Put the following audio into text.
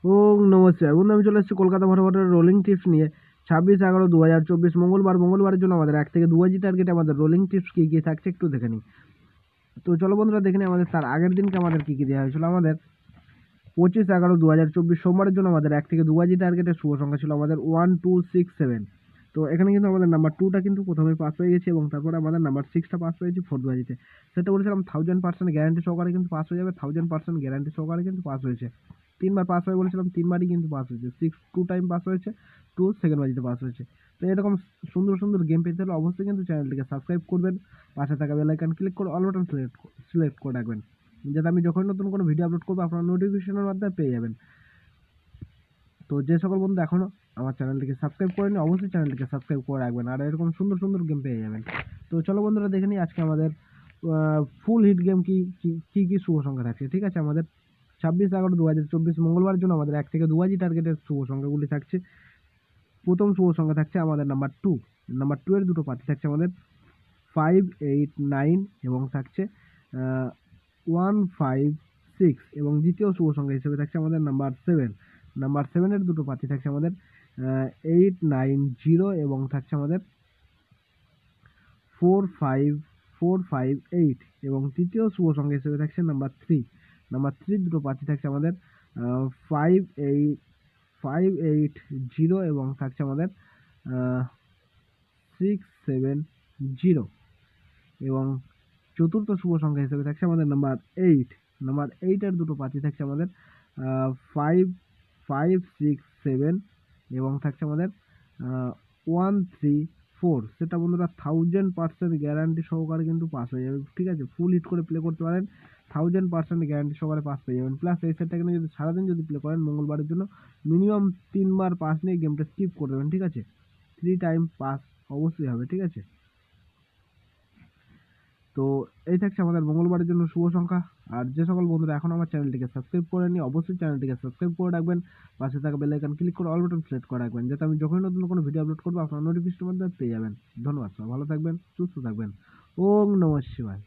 ওং নমস্কার বন্ধু, আমি চলে এসেছি কলকাতা ভটভটের রোলিং টিপস নিয়ে। 26/11/2024 মঙ্গলবারের জন্য আমাদের 1 থেকে 2 টার্গেটে আমাদের রোলিং টিপস কী কী থাকছে একটু দেখে নিই। তো চলো বন্ধুরা দেখে নিই আমাদের তার আগের দিনকে আমাদের কী কী দেওয়া হয়েছিল। আমাদের 25/11/2024 সোমবারের জন্য আমাদের 1 থেকে 2 টার্গেটের শুভ সংখ্যা ছিল আমাদের 1267। তো এখানে কিন্তু আমাদের নাম্বার 2টা কিন্তু প্রথমে পাস হয়ে গেছে এবং তারপরে আমাদের নাম্বার 6টা পাস হয়েছে ফোর্থ বাজিতে। সেটা বলেছিলাম 1000% গ্যারান্টি সহকারে কিন্তু পাস হয়ে যাবে, 1000% গ্যারান্টি সহকারে কিন্তু পাস হয়েছে। 3বার পাস হয়ে বলেছিলাম, 3বারই কিন্তু পাস হয়েছে। 2 টাইম পাস হয়েছে, 2 সেকেন্ড বাজিতে পাস হয়েছে। তো এরকম সুন্দর সুন্দর গেম পেতে হলে অবশ্যই কিন্তু চ্যানেলটিকে সাবস্ক্রাইব করবেন, পাশে থাকা বেল আইকন ক্লিক করে অল বাটন সিলেক্ট করে রাখবেন, যাতে আমি যখন নতুন কোনো ভিডিও আপলোড করবো আপনারা নোটিফিকেশনের মাধ্যমে পেয়ে যাবেন। তো যে সকল বন্ধু এখনও আমার চ্যানেলটিকে সাবস্ক্রাইব করেনি অবশ্যই চ্যানেলটিকে সাবস্ক্রাইব করে রাখবেন, আর এরকম সুন্দর সুন্দর গেম পেয়ে যাবেন। তো চলো বন্ধুরা দেখে নিই আজকে আমাদের ফুল হিট গেম কি শুভ সংখ্যা থাকছে। ঠিক আছে, আমাদের 26/11/2024 মঙ্গলবারের জন্য আমাদের 1 থেকে 2 টার্গেটের শুভ সংখ্যাগুলি থাকছে। প্রথম শুভ সংখ্যা থাকছে আমাদের নাম্বার 2। নাম্বার 2 এর দুটো পার্টি থাকছে আমাদের 589 এবং থাকছে 156, এবং দ্বিতীয় শুভ সংখ্যা হিসেবে থাকছে আমাদের নাম্বার 7। নাম্বার 7 এর দুটো পার্টি থাকছে আমাদের 890 এবং থাকছে আমাদের 45458, এবং তৃতীয় শুভ সংখ্যা হিসেবে থাকছে নাম্বার 3। নাম্বার 3 দুটো পার্টি থাকছে আমাদের 58580 এবং থাকছে আমাদের 670, এবং চতুর্থ শুভ সংখ্যা হিসেবে থাকছে আমাদের নাম্বার 8। নাম্বার 8 এর দুটো পার্টি থাকছে আমাদের 5567 এবং থাকছে আমাদের 134। সেটা বন্ধুরা 1000% গ্যারান্টি সহকারে কিন্তু পাস হয়ে যাবে। ঠিক আছে, ফুল হিট করে প্লে করতে পারেন, 1000% গ্যারান্টি সহকারে পাস পেয়ে যাবেন। প্লাস এই সেটটা কিন্তু যদি সারাদিন যদি প্লে করেন মঙ্গলবারের জন্য মিনিমাম 3বার পাস নিয়ে গেমটা স্কিপ করে দেবেন। ঠিক আছে, 3 টাইম পাস অবশ্যই হবে। ঠিক আছে, তো এই থাকছে আমাদের মঙ্গলবারের জন্য শুভ সংখ্যা। আর যে সকল বন্ধুরা এখন আমার চ্যানেলটিকে সাবস্ক্রাইব করেনি অবশ্যই চ্যানেলটিকে সাবস্ক্রাইব করে রাখবেন, পাশে থাকা বেল আইকন ক্লিক করে অল বাটন সিলেক্ট করে রাখবেন, যাতে আমি যখনই নতুন কোনো ভিডিও আপলোড করবো আপনার নোটিফিকেশনের মাধ্যমে পেয়ে যাবেন। ধন্যবাদ, সবাই ভালো থাকবেন, সুস্থ থাকবেন। ওম নমঃ শিবায়।